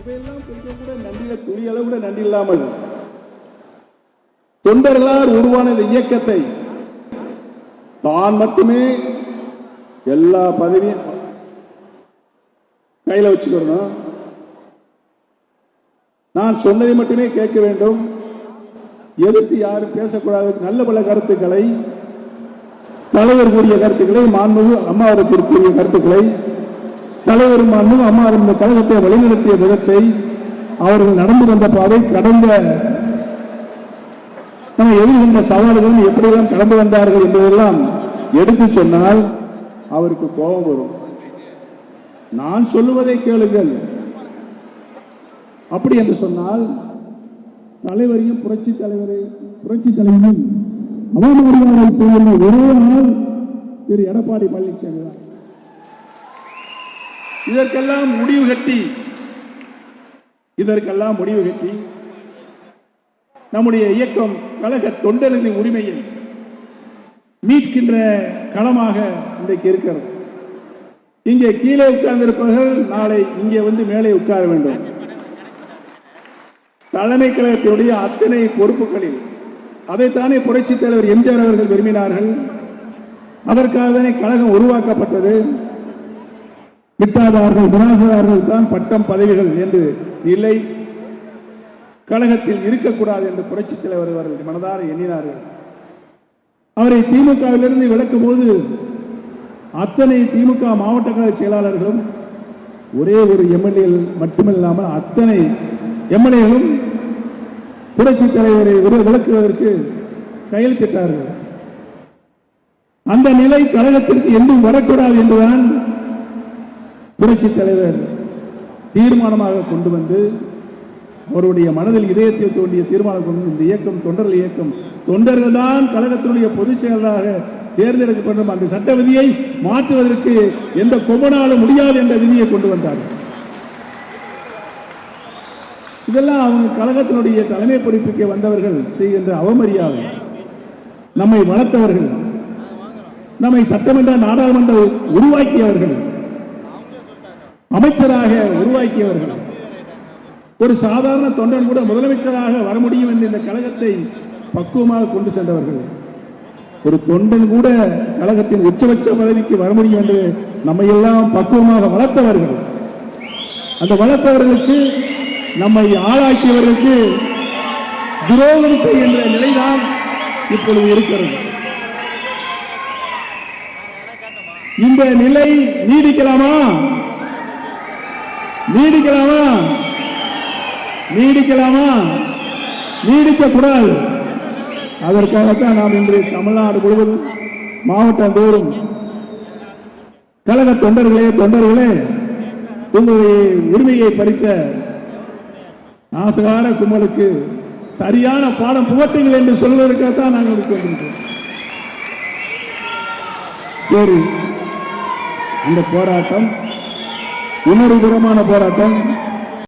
சபையெல்லாம் கொஞ்சம் கூட நன்றியில துளி அளவு கூட நன்றி இல்லாமல் தொண்டர்களால் உருவான இந்த இயக்கத்தை தான் மட்டுமே எல்லா பதவியும் கையில வச்சுக்கணும், நான் சொன்னதை மட்டுமே கேட்க வேண்டும், எதிர்த்து யாரும் பேசக்கூடாது, நல்ல பல கருத்துக்களை தலைவர் கூறிய கருத்துக்களை மாண்புமிகு அம்மா அவர்கள் கூறிய கருத்துக்களை தலைவர் மாண்புமிகு அம்மா இந்த கழகத்தை வழிநடத்திய விதத்தை அவர்கள் நடந்து வந்த பாதை கடந்த நம்ம எதிர்கொண்ட சவால்களும் எப்படியெல்லாம் கடந்து வந்தார்கள் என்பதெல்லாம் எடுத்து சொன்னால் அவருக்கு கோபம் வரும். நான் சொல்லுவதை கேளுங்கள் அப்படி என்று சொன்னால் தலைவரையும் புரட்சி தலைவரையும் அவமரியாதை செய்ய ஒரே நாள் திரு எடப்பாடி பழனிசாமி தான். இதற்கெல்லாம் முடிவு கட்டி நம்முடைய இயக்கம் கழக தொண்டர்களின் உரிமையை மீட்கின்ற களமாக இன்றைக்கு இருக்கிறது. இங்கே கீழே உட்கார்ந்திருப்பவர்கள் நாளை இங்கே வந்து மேலே உட்கார வேண்டும். தலைமை கழகத்தினுடைய அத்தனை பொறுப்புகளில் அதைத்தானே புரட்சி தலைவர் எம்ஜிஆர் அவர்கள் விரும்பினார்கள். அதற்காக தானே கழகம் உருவாக்கப்பட்டது. விட்டாதார்கள் வினாசதார்கள் தான் பட்டம் பதவிகள் என்று இல்லை, கழகத்தில் இருக்கக்கூடாது என்று புரட்சி தலைவர் அவர்கள் மனதார எண்ணினார்கள். அவரை திமுகவிலிருந்து விலக்கும் போது அத்தனை திமுக மாவட்ட கழக செயலாளர்களும் ஒரே ஒரு எம்எல்ஏ மட்டுமில்லாமல் அத்தனை எம்எல்ஏகளும் புரட்சி தலைவரை விலக்குவதற்கு கையெழுத்திட்டார்கள். அந்த நிலை கழகத்திற்கு என்றும் வரக்கூடாது என்றுதான் புரட்சி தலைவர் தீர்மானமாக கொண்டு வந்து அவருடைய மனதில் இதயத்தில் தோன்றிய தீர்மானம் கொண்டு இந்த இயக்கம் தொண்டர்கள் இயக்கம் தொண்டர்கள் தான் கழகத்தினுடைய பொதுச் செயலராக தேர்ந்தெடுக்கப்படும் அந்த சட்ட விதியை மாற்றுவதற்கு எந்த கொம்பனாலும் முடியாது என்ற விதியை கொண்டு வந்தார்கள். இதெல்லாம் அவங்க கழகத்தினுடைய தலைமை பொறுப்புக்கு வந்தவர்கள் செய்கின்ற அவமரியாதை. நம்மை வளர்த்தவர்கள், நம்மை சட்டமன்ற நாடாளுமன்ற உருவாக்கியவர்கள், அமைச்சராக உருவாக்கியவர்கள், ஒரு சாதாரண தொண்டன் கூட முதலமைச்சராக வர முடியும் என்று இந்த கழகத்தை பக்குவமாக கொண்டு சென்றவர்கள், ஒரு தொண்டன் கூட கழகத்தின் உச்சபட்ச பதவிக்கு வர முடியும் என்று நம்மை எல்லாம் பக்குவமாக வளர்த்தவர்கள். அந்த வளர்த்தவர்களுக்கு நம்மை ஆளாக்கியவர்களுக்கு துரோகம் செய்கின்ற நிலைதான் இப்பொழுது இருக்கிறது. இந்த நிலை நீடிக்கலாமா? நீடிக்கக்கூடாது. அதற்காகத்தான் நாம் இன்று தமிழ்நாடு முழுவதும் மாவட்டம் தோறும் கழக தொண்டர்களே உங்களுடைய உரிமையை பறித்த நாசகார கும்பலுக்கு சரியான பாடம் புகட்டுங்கள் என்று சொல்வதற்காகத்தான் நாங்கள் வந்திருக்கிறோம். சரி, இந்த போராட்டம் உணர்வுபூர்வமான போராட்டம்.